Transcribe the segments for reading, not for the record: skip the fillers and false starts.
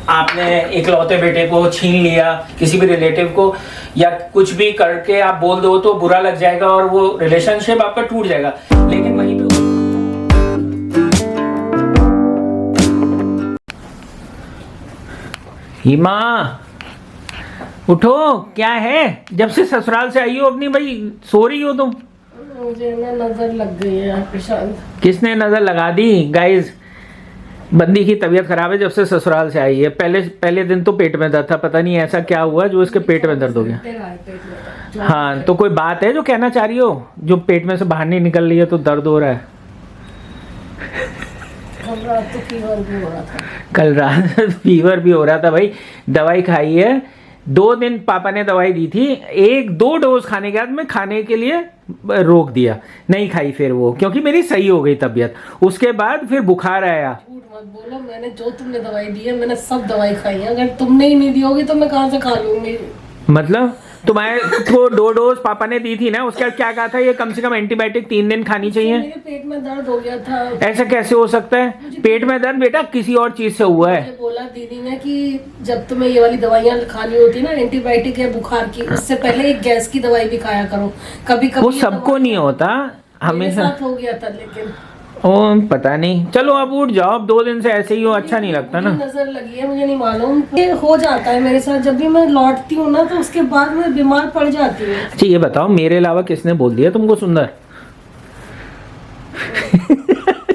आपने इकलौते बेटे को छीन लिया, किसी भी रिलेटिव को या कुछ भी करके आप बोल दो तो बुरा लग जाएगा और वो रिलेशनशिप आपका टूट जाएगा। लेकिन वहीं पे हिमा उठो, क्या है? जब से ससुराल से आई हो अपनी भाई सो रही हो तुम? मुझे ना नजर लग गई है प्रशांत। किसने नजर लगा दी? गाइस, बंदी की तबीयत खराब है जब से ससुराल से आई है। पहले दिन तो पेट में दर्द था, पता नहीं ऐसा क्या हुआ जो इसके पेट में दर्द हो गया। हाँ, तो कोई बात है जो कहना चाह रही हो, जो पेट में से बाहर नहीं निकल रही है तो दर्द हो रहा है? कल रात तो फीवर भी हो रहा था। कल रात फीवर भी हो रहा था भाई। दवाई खाई है 2 दिन, पापा ने दवाई दी थी, 1-2 डोज खाने के बाद मैं खाने के लिए रोक दिया, नहीं खाई फिर वो, क्योंकि मेरी सही हो गई तबीयत। उसके बाद फिर बुखार आया। झूठ मत बोलो, मैंने जो तुमने दवाई दी है मैंने सब दवाई खाई है। अगर तुमने ही नहीं दी होगी तो मैं कहाँ से खा लूंगी? मतलब तुम्हारे को 2 डोज पापा ने दी थी ना, उसके बाद क्या कहा था, ये कम से कम एंटीबायोटिक 3 दिन खानी चाहिए। मेरे पेट में दर्द हो गया था। ऐसा कैसे हो सकता है? पेट में दर्द बेटा किसी और चीज से हुआ है। मुझे बोला दीदी ने कि जब तुम्हें ये वाली दवाइयाँ खानी होती ना, एंटीबायोटिक या बुखार की, उससे पहले एक गैस की दवाई भी खाया करो। कभी कभी वो सबको नहीं होता, हमेशा हो गया था। लेकिन ओ पता नहीं। चलो अब उठ जाओ, अब 2 दिन से ऐसे ही हो, अच्छा नहीं लगता ना। नजर लगी है, मुझे नहीं मालूम, ये हो जाता है मेरे साथ। जब भी मैं लौटती हूँ ना तो उसके बाद मैं बीमार पड़ जाती हूँ। अच्छा ये बताओ, मेरे अलावा किसने बोल दिया तुमको सुंदर?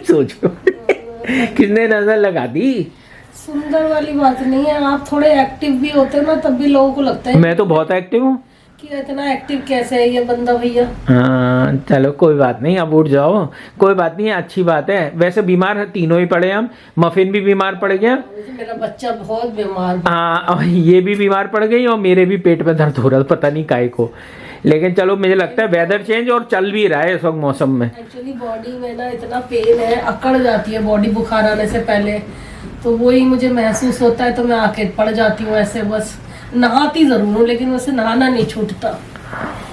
सोचो किसने नजर लगा दी? सुंदर वाली बात नहीं है, आप थोड़े एक्टिव भी होते हो ना, तब भी लोगों को लगता है मैं तो बहुत एक्टिव हूँ कि इतना एक्टिव कैसे है ये बंदा भैया। हाँ चलो कोई बात नहीं, अब उठ जाओ, कोई बात नहीं, अच्छी बात है। वैसे बीमार तीनों ही पड़े हम, मफिन भी बीमार पड़ गया, मेरा बच्चा बहुत बीमार। हाँ और ये भी बीमार पड़ गई, और मेरे भी पेट में दर्द हो रहा है, पता नहीं काहे को। लेकिन चलो मुझे लगता है वेदर चेंज और चल भी रहा है इस वक्त मौसम में। एक्चुअली बॉडी में ना इतना पेन है, अकड़ जाती है बॉडी बुखार आने से पहले, तो वही मुझे महसूस होता है, तो मैं आके पड़ जाती हूँ ऐसे। बस नहाती जरूर हूँ लेकिन वैसे नहाना नहीं छूटता।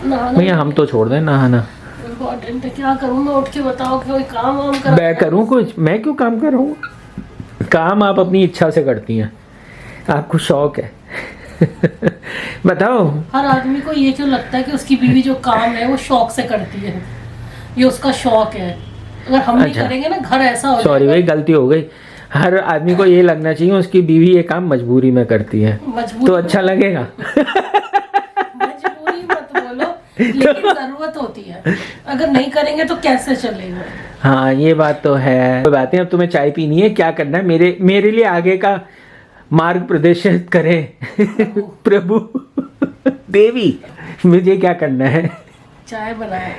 भैया हम तो छोड़ दें नहाना, इम्पोर्टेंट है। क्या करूँ मैं? उठ के बताओ, कोई काम वाम कर। मैं करूँ कुछ? मैं क्यों काम कर रहा हूँ? काम आप अपनी इच्छा से करती हैं, आपको शौक है। बताओ। हर आदमी को ये क्यों लगता है कि उसकी बीवी जो काम है वो शौक से करती है, ये उसका शौक है। अगर हम नहीं करेंगे ना, घर ऐसा हो सॉरी भाई, गलती हो गई। हर आदमी को ये लगना चाहिए उसकी बीवी ये काम मजबूरी में करती है, तो अच्छा लगेगा। मजबूरी मत बोलो, लेकिन जरूरत होती है। अगर नहीं करेंगे तो कैसे चलेगा? हाँ ये बात तो है। कोई बात नहीं, अब तुम्हें चाय पीनी है, क्या करना है? मेरे लिए आगे का मार्ग प्रदर्शित करें प्रभु देवी, मुझे क्या करना है? चाय बनाए।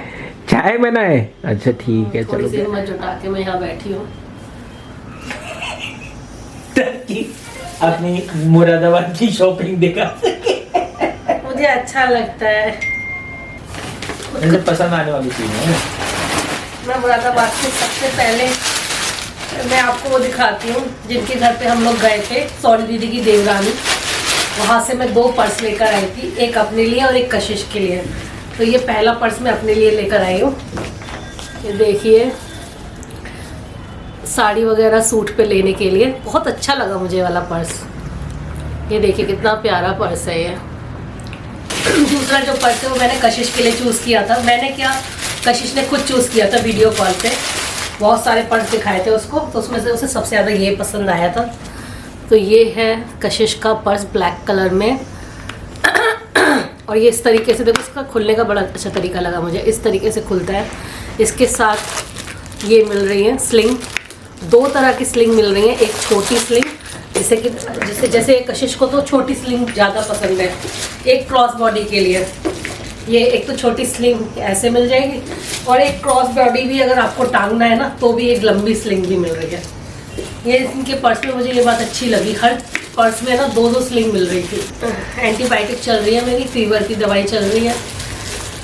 चाय बनाए? अच्छा ठीक है, थोड़ी चलो। देर में जुटा के मैं यहाँ बैठी हूँ। अपनी मुरादाबाद की शॉपिंग देखा, मुझे अच्छा लगता है, मुझे पसंद आने वाली चीज है। मैं मुरादाबाद से सबसे पहले मैं आपको वो दिखाती हूँ जिनके घर पे हम लोग गए थे, सॉरी दीदी की देवरानी। वहाँ से मैं 2 पर्स लेकर आई थी, एक अपने लिए और एक कशिश के लिए। तो ये पहला पर्स मैं अपने लिए लेकर आई हूँ। ये देखिए, साड़ी वगैरह सूट पे लेने के लिए बहुत अच्छा लगा मुझे वाला पर्स। ये देखिए कितना प्यारा पर्स है ये। दूसरा जो पर्स है वो मैंने कशिश के लिए चूज़ किया था। मैंने क्या, कशिश ने खुद चूज़ किया था वीडियो कॉल पे। बहुत सारे पर्स दिखाए थे उसको, तो उसमें से उसे सबसे ज़्यादा ये पसंद आया था। तो ये है कशिश का पर्स ब्लैक कलर में। और ये इस तरीके से, देखो इसका खुलने का बड़ा अच्छा तरीका लगा मुझे, इस तरीके से खुलता है। इसके साथ ये मिल रही है स्लिंग, 2 तरह की स्लिंग मिल रही है। एक छोटी स्लिंग, जैसे कशिश को तो छोटी स्लिंग ज़्यादा पसंद है, एक क्रॉस बॉडी के लिए। ये एक तो छोटी स्लिंग ऐसे मिल जाएगी, और एक क्रॉस बॉडी भी अगर आपको टांगना है ना तो भी एक लंबी स्लिंग भी मिल रही है। ये इनके पर्स में मुझे ये बात अच्छी लगी, हर पर्स में ना 2-2 स्लिंग मिल रही थी। तो एंटीबायोटिक चल रही है मेरी, फीवर की दवाई चल रही है,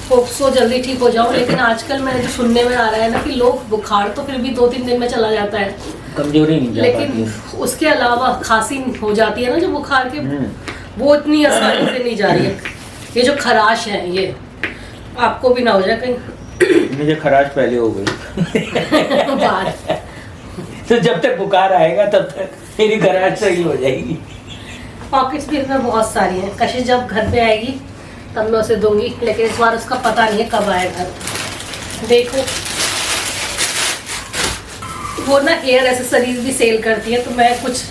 होप सो जल्दी ठीक हो जाऊँ। लेकिन आजकल मैंने जो सुनने में आ रहा है ना कि लोग, बुखार तो फिर भी 2-3 दिन में चला जाता है, कमजोरी नहीं जा पाती है। लेकिन उसके अलावा खांसी हो जाती है ना जो बुखार के, वो इतनी आसानी से नहीं जा रही है। ये जो खराश है ये आपको भी ना हो जाए कहीं। मुझे खराश पहले हो गई। बाद तो जब तक बुखार आएगा तब तक मेरी खराश सही हो जाएगी। पॉकेट्स भी इसमें बहुत सारी हैं। कशिश जब घर पे आएगी तब मैं उसे दूंगी, लेकिन इस बार उसका पता नहीं है कब आए घर। देखो वो ना हेयर एसेसरीज भी सेल करती है, तो मैं कुछ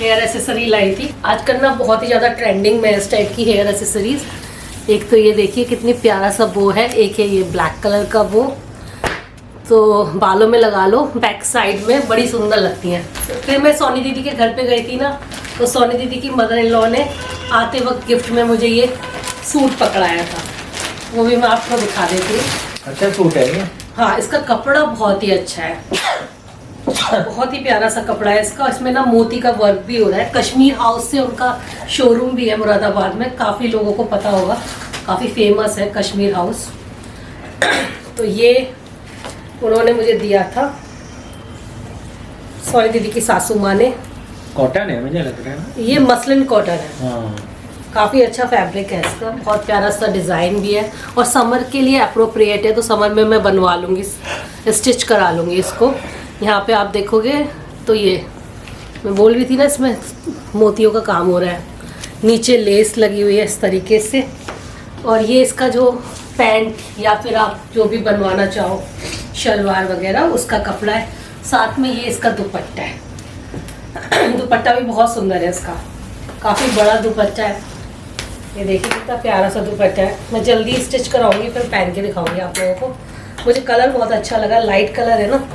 हेयर एसेसरी लाई थी। आजकल ना बहुत ही ज़्यादा ट्रेंडिंग में इस टाइप की हेयर एसेसरीज। एक तो ये देखिए कितनी प्यारा सा बो है, एक है ये ब्लैक कलर का बो, तो बालों में लगा लो, बैक साइड में बड़ी सुंदर लगती हैं। फिर मैं सोनी दीदी के घर पे गई थी ना, तो सोनी दीदी की मदर इन लॉ ने आते वक्त गिफ्ट में मुझे ये सूट पकड़ाया था, वो भी मैं आपको दिखा देती हूँ। अच्छा सूट है ये? हाँ, इसका कपड़ा बहुत ही अच्छा है, बहुत ही प्यारा सा कपड़ा है इसका। इसमें ना मोती का वर्क भी हो रहा है। कश्मीर हाउस से उनका शोरूम भी है मुरादाबाद में, काफ़ी लोगों को पता होगा, काफ़ी फेमस है कश्मीर हाउस। तो ये उन्होंने मुझे दिया था सोनी दीदी की सासू माँ ने। कॉटन है मुझे लग रहा है ना? ये मसलिन कॉटन है। हाँ। काफ़ी अच्छा फैब्रिक है इसका, बहुत प्यारा सा डिज़ाइन भी है और समर के लिए अप्रोप्रिएट है, तो समर में मैं बनवा लूँगी, स्टिच करा लूँगी इसको। यहाँ पे आप देखोगे तो ये मैं बोल रही थी ना, इसमें मोतियों का काम हो रहा है, नीचे लेस लगी हुई है इस तरीके से। और ये इसका जो पैंट या फिर आप जो भी बनवाना चाहो शलवार वगैरह, उसका कपड़ा है। साथ में ये इसका दुपट्टा है। दुपट्टा भी बहुत सुंदर है इसका, काफ़ी बड़ा दुपट्टा है। ये देखिए कितना प्यारा सा दुपट्टा है। मैं जल्दी स्टिच कराऊंगी, फिर पहन के दिखाऊंगी आप लोगों को। मुझे कलर बहुत अच्छा लगा, लाइट कलर है ना,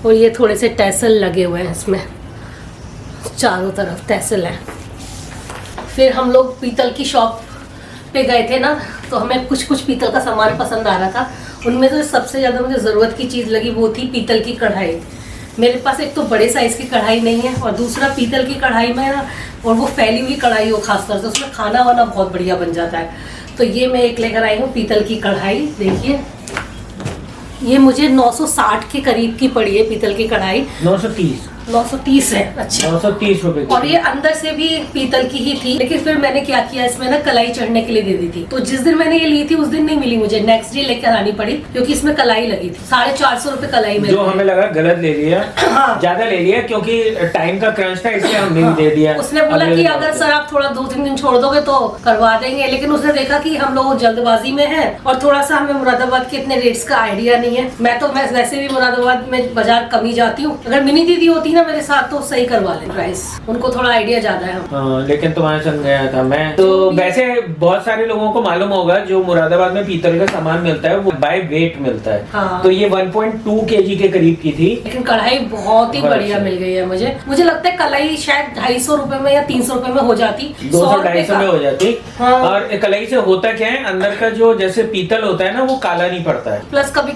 और ये थोड़े से टैसल लगे हुए हैं इसमें, चारों तरफ टैसल है। फिर हम लोग पीतल की शॉप पे गए थे ना, तो हमें कुछ कुछ पीतल का सामान पसंद आ रहा था। उनमें तो सबसे ज़्यादा मुझे ज़रूरत की चीज़ लगी वो थी पीतल की कढ़ाई। मेरे पास एक तो बड़े साइज़ की कढ़ाई नहीं है, और दूसरा पीतल की कढ़ाई में ना, और वो फैली हुई कढ़ाई हो खासतौर से, उसमें खाना वाना बहुत बढ़िया बन जाता है। तो ये मैं एक लेकर आई हूँ पीतल की कढ़ाई। देखिए ये मुझे 960 के करीब की पड़ी है पीतल की कढ़ाई। 930 है। अच्छा, 930 रुपए। और ये अंदर से भी पीतल की ही थी, लेकिन फिर मैंने क्या किया, इसमें ना कलाई चढ़ने के लिए दे दी थी। तो जिस दिन मैंने ये ली थी उस दिन नहीं मिली मुझे, नेक्स्ट डे लेकर आनी पड़ी, क्योंकि इसमें कलाई लगी थी। 450 रुपए कलाई में, जो हमें लगा गलत ले लिया। हाँ। ज्यादा ले लिया, क्योंकि टाइम का क्रंच था, इसलिए हमने भी दे दिया। उसने बोला कि अगर सर आप थोड़ा 2-3 दिन छोड़ दोगे तो करवा देंगे, लेकिन उसने देखा कि हम लोग जल्दबाजी में है और थोड़ा सा हमें मुरादाबाद के इतने रेट्स का आइडिया नहीं है। मैं वैसे भी मुरादाबाद में बाजार कम ही जाती हूँ। अगर मिनी दीदी होती ना मेरे साथ तो सही करवा ले प्राइस, उनको थोड़ा आइडिया ज्यादा है। लेकिन तुम्हारे संग गया था मैं तो। वैसे बहुत सारे लोगों को मालूम होगा, जो मुरादाबाद में पीतल का सामान मिलता है वो बाय वेट मिलता है। हाँ। तो ये 1.2 kg के करीब की थी, लेकिन कढ़ाई बहुत ही बढ़िया मिल गई है मुझे लगता है कलाई शायद 250 रुपए में या 300 रुपए में हो जाती, 200-250 में हो जाती। हाँ। और कलाई से होता क्या है, अंदर का जो जैसे पीतल होता है ना, वो काला नहीं पड़ता है। प्लस कभी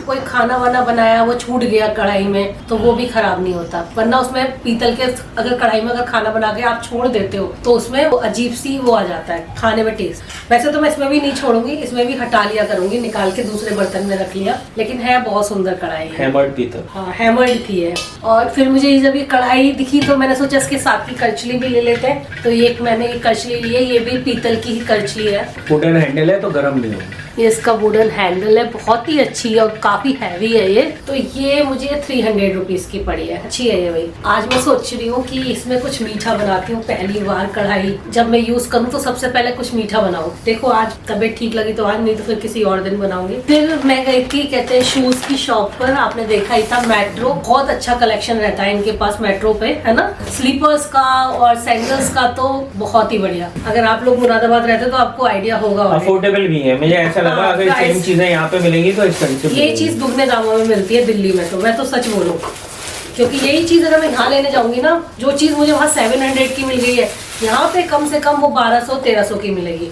कोई खाना वाना बनाया वो छूट गया कढ़ाई में, तो वो भी खराब नहीं होता। वरना उसमें पीतल के अगर कढ़ाई में अगर खाना बना के आप छोड़ देते हो तो उसमें वो अजीब सी वो आ जाता है खाने में टेस्ट। वैसे तो मैं इसमें भी नहीं छोड़ूंगी, इसमें भी हटा लिया करूंगी, निकाल के दूसरे बर्तन में रख लिया। लेकिन है बहुत सुंदर कढ़ाई, हैमर्ड पीतल। हाँ, हैमर्ड थी है। और फिर मुझे जब ये कढ़ाई दिखी तो मैंने सोचा इसके साथ की करछली भी ले लेते हैं। तो ये मैंने एक करछली ली है, ये भी पीतल की ही करछली है। वुडन हैंडल है तो गर्म नहीं होगा। ये इसका वुडन हैंडल है, बहुत ही अच्छी है और काफी हैवी है ये। तो ये मुझे 300 रुपीज की पड़ी है, अच्छी है ये भाई। आज मैं सोच रही हूँ कि इसमें कुछ मीठा बनाती हूँ, पहली बार कढ़ाई जब मैं यूज करूँ तो सबसे पहले कुछ मीठा बनाऊँ। देखो आज तबीयत ठीक लगी तो आज, नहीं तो फिर किसी और दिन बनाऊंगी। फिर मैं गई थी कहते हैं शूज की शॉप पर, आपने देखा ही था मेट्रो, बहुत अच्छा कलेक्शन रहता है इनके पास मेट्रो पे, है ना। स्लीपर्स का और सैंडल्स का तो बहुत ही बढ़िया। अगर आप लोग मुरादाबाद रहते तो आपको आइडिया होगा। अफोर्डेबल भी है, मुझे ऐसा लगा अगर सेम चीजें यहाँ पे मिलेंगी तो एक्सपेंसिव। ये चीज दुगने दामों में मिलती है दिल्ली में, तो मैं तो सच बोलूँ, क्योंकि यही चीज अगर मैं यहाँ लेने जाऊंगी ना, जो चीज मुझे वहाँ 700 की मिल गई है, यहाँ पे कम से कम वो 1200-1300 की मिलेगी।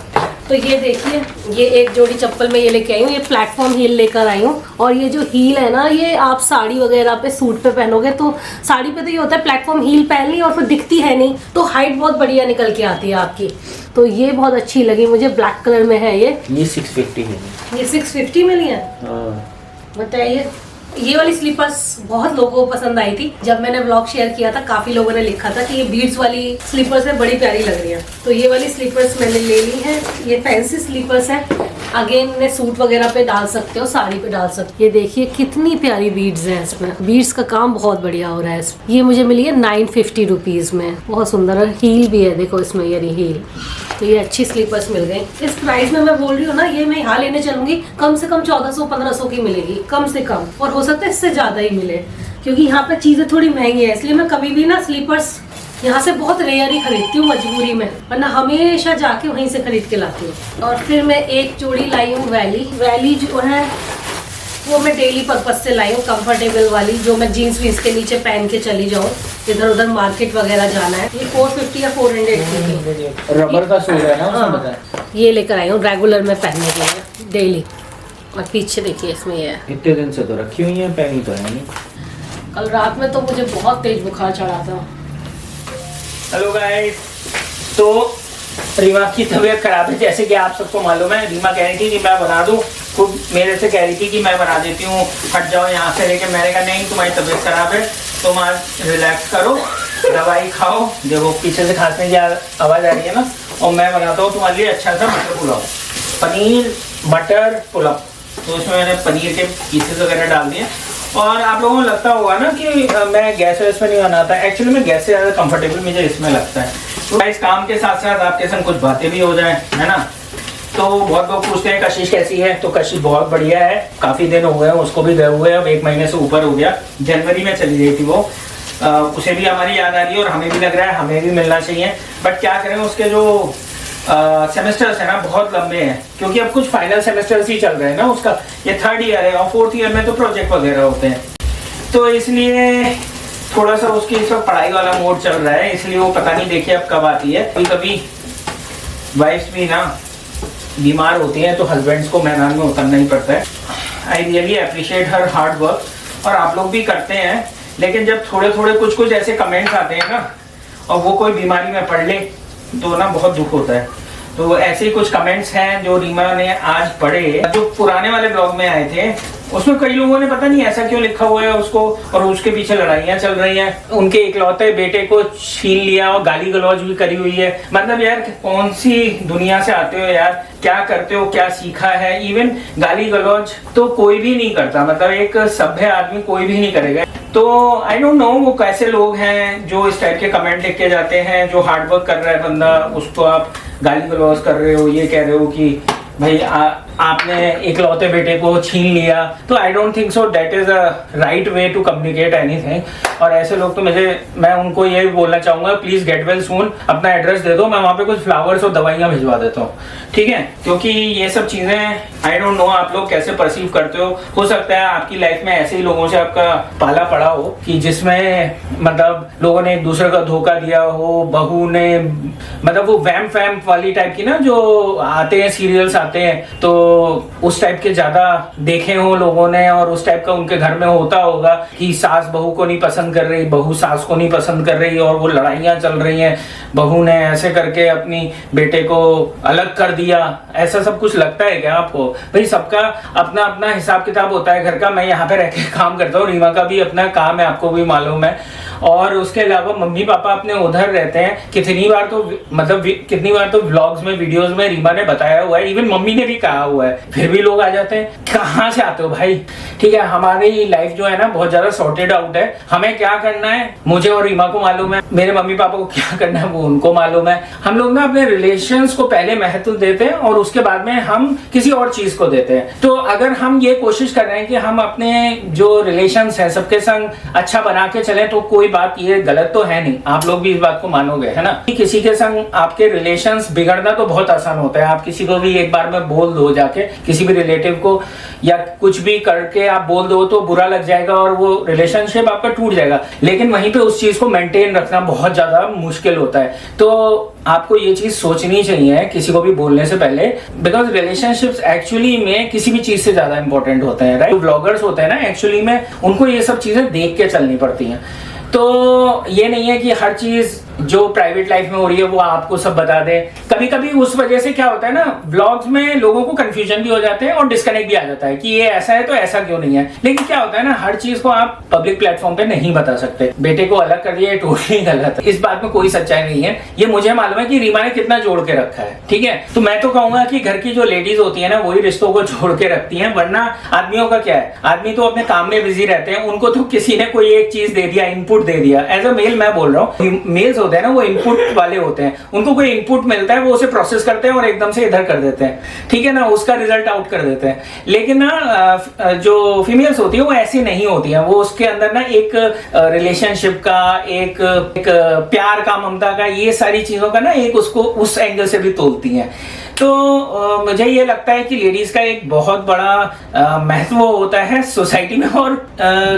तो ये देखिए, ये एक जोड़ी चप्पल मैं ये लेके आई हूँ, ये प्लेटफॉर्म हील लेकर आई हूँ। और ये जो हील है ना, ये आप साड़ी वगैरह पे, सूट पे पहनोगे तो साड़ी पे तो ये होता है प्लेटफॉर्म हील पहन ली और फिर दिखती है नहीं, तो हाइट बहुत बढ़िया निकल के आती है आपकी। तो ये बहुत अच्छी लगी मुझे, ब्लैक कलर में है ये 650 है। ये 650 में लिया। बताइए, ये वाली स्लीपर्स बहुत लोगों को पसंद आई थी। जब मैंने व्लॉग शेयर किया था काफी लोगों ने लिखा था कि ये बीड्स वाली स्लीपर्स है, बड़ी प्यारी लग रही है। तो ये वाली स्लीपर्स मैंने ले ली है, ये फैंसी स्लीपर्स है। अगेन ने सूट वगैरह पे डाल सकते हो, साड़ी पे डाल सकते हो। ये देखिए कितनी प्यारी बीड्स हैं इसमें, बीड्स का काम बहुत बढ़िया हो रहा है इसमें। ये मुझे मिली है 950 रुपीज में, बहुत सुंदर है। हील भी है, देखो इसमें ये हील। तो ये अच्छी स्लीपर्स मिल गई इस प्राइस में। मैं बोल रही हूँ ना, ये मैं यहाँ लेने चलूंगी कम से कम 1400-1500 की मिलेगी कम से कम, और हो सकता है इससे ज्यादा ही मिले, क्योंकि यहाँ पे चीजें थोड़ी महंगी है। इसलिए मैं कभी भी ना स्लीपर्स यहाँ से बहुत रेयर ही खरीदती हूँ मजबूरी में, वरना हमेशा जाके वहीं से खरीद के लाती हूँ। और फिर मैं एक जोड़ी लाई हूँ वैली जो है वो मैं डेली पर्पज से लाई हूँ, कंफर्टेबल वाली, जो मैं जीन्स वीन्स के नीचे पहन के चली जाऊँ, इधर उधर मार्केट वगैरह जाना है। ये 450 या 400 की रबर का सोल है ना उसमें, पता है। ये लेकर आई हूँ रेगुलर में पहनने के लिए डेली। और पीछे देखिए इसमें ये है, इतने दिन से तो रखी हुई है, पहनी तो है नहीं। कल रात में तो मुझे बहुत तेज बुखार चढ़ा था। हेलो गाइस, तो रीमा की तबीयत खराब है जैसे कि आप सबको मालूम है। रीमा कह रही थी कि मैं बना दूं, खुद मेरे से कह रही थी कि मैं बना देती हूँ, हट जाओ यहाँ से, लेकिन मैंने कहा नहीं, तुम्हारी तबीयत खराब है, तुम आज रिलैक्स करो, दवाई खाओ। देखो पीछे से खांसने की आवाज़ आ रही है ना, और मैं बनाता हूँ तुम्हारे लिए अच्छा सा मटर पुलाव, पनीर मटर पुलाव। तो उसमें मैंने पनीर के पीसेस वगैरह डाल दिए। और आप लोगों को लगता होगा ना कि मैं गैस वैस में नहीं बनाता, एक्चुअली मैं गैस से ज़्यादा कंफर्टेबल मुझे इसमें लगता है। तो इस काम के साथ साथ आपके संग कुछ बातें भी हो जाएं, है ना। तो बहुत लोग पूछते हैं कशिश कैसी है, तो कशिश बहुत बढ़िया है, काफ़ी दिन हो गए उसको भी गए हुए, अब 1 महीने से ऊपर हो गया। जनवरी में चली गई थी वो, उसे भी हमारी याद आ रही है और हमें भी लग रहा है हमें भी मिलना चाहिए। बट क्या करें, उसके जो सेमेस्टर्स है ना बहुत लंबे हैं, क्योंकि अब कुछ फाइनल सेमेस्टर्स ही चल रहे हैं ना उसका। ये 3rd ईयर है और 4th ईयर में तो प्रोजेक्ट वगैरह होते हैं, तो इसलिए थोड़ा सा उसकी इस वक्त पढ़ाई वाला मोड चल रहा है, इसलिए वो पता नहीं देखिए अब कब आती है। कभी कभी वाइफ्स भी ना बीमार होती हैं तो हस्बैंड्स को मैदान में उतरना ही पड़ता है। I really appreciate her hard work, और आप लोग भी करते हैं, लेकिन जब थोड़े थोड़े कुछ ऐसे कमेंट्स आते हैं ना, और वो कोई बीमारी में पढ़ ले तो ना बहुत दुख होता है। तो ऐसे ही कुछ कमेंट्स हैं जो रीमा ने आज पढ़े, जो पुराने वाले ब्लॉग में आए थे। उसमें कई लोगों ने पता नहीं ऐसा क्यों लिखा हुआ है उसको, और उसके पीछे लड़ाइयाँ चल रही हैं। उनके इकलौते बेटे को छीन लिया और गाली गलौज भी करी हुई है। मतलब यार कौन सी दुनिया से आते हो यार, क्या करते हो, क्या सीखा है। इवन गाली गलौज तो कोई भी नहीं करता, मतलब एक सभ्य आदमी कोई भी नहीं करेगा। तो आई डोंट नो वो कैसे लोग हैं जो इस टाइप के कमेंट लिख के जाते हैं। जो हार्ड वर्क कर रहा है बंदा, उसको आप गाली गलौज कर रहे हो, ये कह रहे हो कि भाई आपने इकलौते बेटे को छीन लिया। तो I don't think so that is a right way to communicate anything. और ऐसे लोग तो मैं उनको ये भी बोलना चाहूंगा, प्लीज गेट वेल सून, अपना एड्रेस दे दो, मैं वहाँ पे कुछ फ्लावर्स और दवाइयाँ भिजवा देता हूँ, ठीक है। क्योंकि ये सब चीजें आई डोंट नो आप लोग कैसे परसीव करते हो सकता है आपकी लाइफ में ऐसे ही लोगों से आपका पाला पड़ा हो कि जिसमें मतलब लोगों ने एक दूसरे का धोखा दिया हो, बहू ने मतलब वो वैम्प वैम्प वाली टाइप की ना जो आते हैं सीरियल्स आते हैं, तो उस टाइप के ज्यादा देखे हो लोगों ने। और उस टाइप का उनके घर में होता होगा कि सास बहू को नहीं पसंद कर रही, बहू सास को नहीं पसंद कर रही, और वो लड़ाइयाँ चल रही हैं, बहू ने ऐसे करके अपनी बेटे को अलग कर दिया। ऐसा सब कुछ लगता है क्या आपको? भाई सबका अपना अपना हिसाब किताब होता है घर का। मैं यहाँ पे रह के काम करता हूँ, रीमा का भी अपना काम है, आपको भी मालूम है। और उसके अलावा मम्मी पापा अपने उधर रहते हैं। कितनी बार तो व्लॉग्स में, वीडियोस में रीमा ने बताया हुआ है, इवन मम्मी ने भी कहा हुआ है, फिर भी लोग आ जाते हैं। कहाँ से आते हो भाई? ठीक है, हमारी लाइफ जो है ना बहुत ज्यादा सॉर्टेड आउट है। हमें क्या करना है मुझे और रीमा को मालूम है, मेरे मम्मी पापा को क्या करना है वो उनको मालूम है। हम लोग ना अपने रिलेशंस को पहले महत्व देते हैं और उसके बाद में हम किसी और चीज को देते हैं। तो अगर हम ये कोशिश कर रहे हैं कि हम अपने जो रिलेशंस है सबके संग अच्छा बना के चले, तो कोई बात ये गलत तो है नहीं। आप लोग भी इस बात को मानोगे, है ना। किसी के संग आपके रिलेशंस बिगड़ना तो बहुत आसान होता है। आप किसी को भी एक बार में बोल दो, जाके किसी भी रिलेटिव को या कुछ भी करके आप बोल दो तो बुरा लग जाएगा और वो रिलेशनशिप आपका टूट जाएगा। लेकिन वहीं पे उस चीज को मेंटेन रखना बहुत ज्यादा मुश्किल होता है। तो आपको ये चीज सोचनी चाहिए किसी को भी बोलने से पहले, बिकॉज रिलेशनशिप्स एक्चुअली में किसी भी चीज से ज्यादा इंपॉर्टेंट होते हैं, राइट। व्लॉगर्स होते हैं ना, एक्चुअली में उनको ये सब चीजें देख के चलनी पड़ती हैं। तो ये नहीं है कि हर चीज जो प्राइवेट लाइफ में हो रही है वो आपको सब बता दें। कभी कभी उस वजह से क्या होता है ना, व्लॉग्स में लोगों को कंफ्यूजन भी हो जाते हैं और डिस्कनेक्ट भी आ जाता है कि ये ऐसा है तो ऐसा क्यों नहीं है। लेकिन क्या होता है ना, हर चीज को आप पब्लिक प्लेटफॉर्म पे नहीं बता सकते। बेटे को अलग कर दिया, ये टोटली गलत है, इस बात में कोई सच्चाई नहीं है। ये मुझे मालूम है कि रीमा ने कितना जोड़ के रखा है, ठीक है। तो मैं तो कहूंगा कि घर की जो लेडीज होती है ना, वही रिश्तों को जोड़ के रखती है। वरना आदमियों का क्या है, आदमी तो अपने काम में बिजी रहते हैं, उनको तो किसी ने कोई एक चीज दे दिया, इनपुट दे दिया। एज अ मेल मैं बोल रहा हूँ, मेल्स होते हैं ना वो इनपुट वाले होते हैं, उनको कोई इनपुट मिलता है वो उसे प्रोसेस करते हैं और एकदम से इधर कर देते हैं, ठीक है ना, उसका रिजल्ट आउट कर देते हैं। लेकिन ना जो फीमेल्स होती है वो ऐसी नहीं होती है, वो उसके अंदर ना एक रिलेशनशिप का, एक प्यार का, ममता का, ये सारी चीजों का ना एक उसको उस एंगल से भी तोलती हैं। तो मुझे ये लगता है कि लेडीज का एक बहुत बड़ा महत्व होता है सोसाइटी में और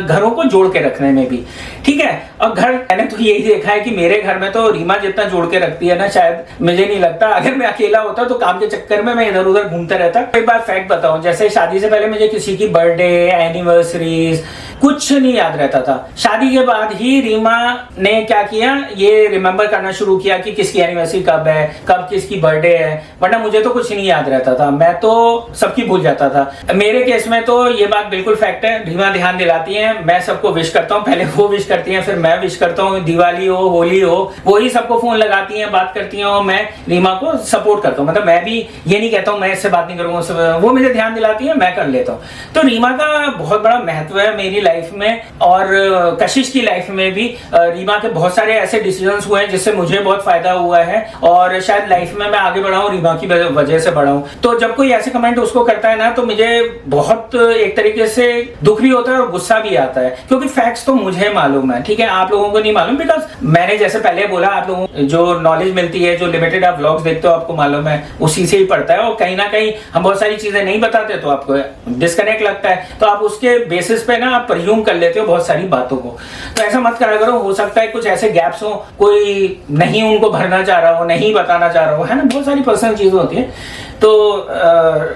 घरों को जोड़ के रखने में भी, ठीक है। और घर, मैंने तो यही देखा है कि मेरे घर में तो रीमा जितना जोड़ के रखती है ना, शायद मुझे नहीं लगता। अगर मैं अकेला होता तो काम के चक्कर में मैं इधर उधर घूमता रहता। एक बार फैक्ट बताऊं, जैसे शादी से पहले मुझे किसी की बर्थडे, एनिवर्सरीज कुछ नहीं याद रहता था। शादी के बाद ही रीमा ने क्या किया, ये रिमेम्बर करना शुरू किया कि किसकी एनिवर्सरी कब है, कब किसकी बर्थडे है। वरना मुझे तो कुछ नहीं याद रहता था, मैं तो सबकी भूल जाता था। मेरे केस में तो ये बात बिल्कुल फैक्ट है, रीमा ध्यान दिलाती है, मैं सबको विश करता हूँ, पहले वो विश करती है फिर मैं विश करता हूँ। दिवाली हो, होली हो, वो ही सबको फोन लगाती है, बात करती है और मैं रीमा को सपोर्ट करता हूँ। मतलब मैं भी ये नहीं कहता हूँ मैं इससे बात नहीं करूंगा, वो मुझे ध्यान दिलाती है, मैं कर लेता हूँ। तो रीमा का बहुत बड़ा महत्व है मेरी लाइफ में और कशिश की लाइफ में भी। रीमा के बहुत सारे ऐसे डिसीजंस हुए हैं जिससे मुझे बहुत फायदा हुआ है और शायद लाइफ में मैं आगे बढ़ा हूँ रीमा की वजह से बढ़ा हूँ। तो जब कोई ऐसे कमेंट उसको करता है ना, तो मुझे बहुत एक तरीके से दुख भी होता है और गुस्सा भी आता है, क्योंकि फैक्ट्स तो मुझे मालूम है, ठीक है, आप लोगों को नहीं मालूम। बिकॉज मैंने जैसे पहले बोला, आप लोगों को जो नॉलेज मिलती है, जो लिमिटेड आप व्लॉग्स देखते हो, आपको मालूम है उसी से ही पड़ता है। और कहीं ना कहीं हम बहुत सारी चीजें नहीं बताते तो आपको डिस्कनेक्ट लगता है, तो आप उसके बेसिस पे ना आप प्रिज्यूम कर लेते हो बहुत सारी बातों को। तो ऐसा मत करा करो, हो सकता है कुछ ऐसे गैप्स हो, कोई नहीं उनको भरना चाह रहा हो, नहीं बताना चाह रहा हो, है ना, बहुत सारी पर्सनल चीजें होती है। तो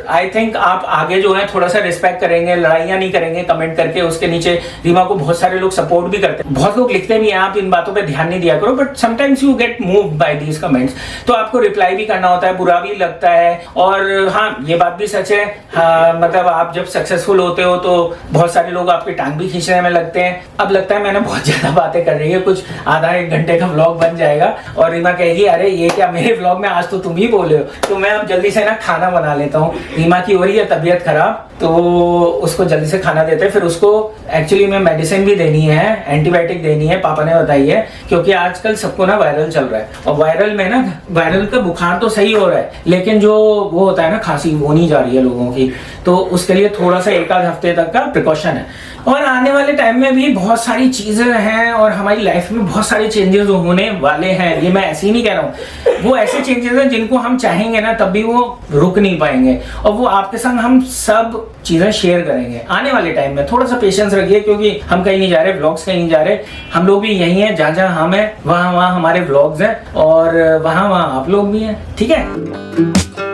आई थिंक आप आगे जो है थोड़ा सा रिस्पेक्ट करेंगे, लड़ाइयां नहीं करेंगे कमेंट करके। उसके नीचे रीमा को बहुत सारे लोग सपोर्ट भी करते हैं, बहुत लोग लिखते भी हैं, आप इन बातों पे ध्यान नहीं दिया करो, but sometimes you get moved by these comments. तो आपको रिप्लाई भी करना होता है, बुरा भी लगता है। और हाँ, ये बात भी सच है, हाँ, मतलब आप जब सक्सेसफुल होते हो तो बहुत सारे लोग आपकी टांग भी खींचने में लगते हैं। अब लगता है मैंने बहुत ज्यादा बातें कर रही है, कुछ आधा एक घंटे का व्लॉग बन जाएगा और रीमा कहेगी अरे ये क्या मेरे व्लॉग में आज तो तुम ही बोले हो। तो मैं अब जल्दी से ना खाना बना लेता हूँ। रीमा की हो रही है तबीयत खराब, तो उसको जल्दी से खाना देते हैं। फिर उसको एक्चुअली में मेडिसिन भी देनी है, एंटीबायोटिक देनी है, पापा ने बताई है, क्योंकि आजकल सबको ना वायरल चल रहा है। और वायरल में ना, वायरल का बुखार तो सही हो रहा है, लेकिन जो वो होता है ना खांसी, वो नहीं जा रही है लोगों की। तो उसके लिए थोड़ा सा एक आध हफ्ते तक का प्रिकॉशन है। और आने वाले टाइम में भी बहुत सारी चीजें हैं और हमारी लाइफ में बहुत सारे चेंजेस होने वाले हैं। ये मैं ऐसे ही नहीं कह रहा हूँ, वो ऐसे चेंजेस हैं जिनको हम चाहेंगे ना तब भी वो रुक नहीं पाएंगे, और वो आपके संग हम सब चीजें शेयर करेंगे आने वाले टाइम में। थोड़ा सा पेशेंस रखिए, क्योंकि हम कहीं नहीं जा रहे, व्लॉग्स कहीं नहीं जा रहे, हम लोग भी यही हैं, जहाँ जहाँ हम हैं वहाँ वहाँ हमारे व्लॉग्स हैं और वहाँ वहाँ आप लोग भी हैं, ठीक है।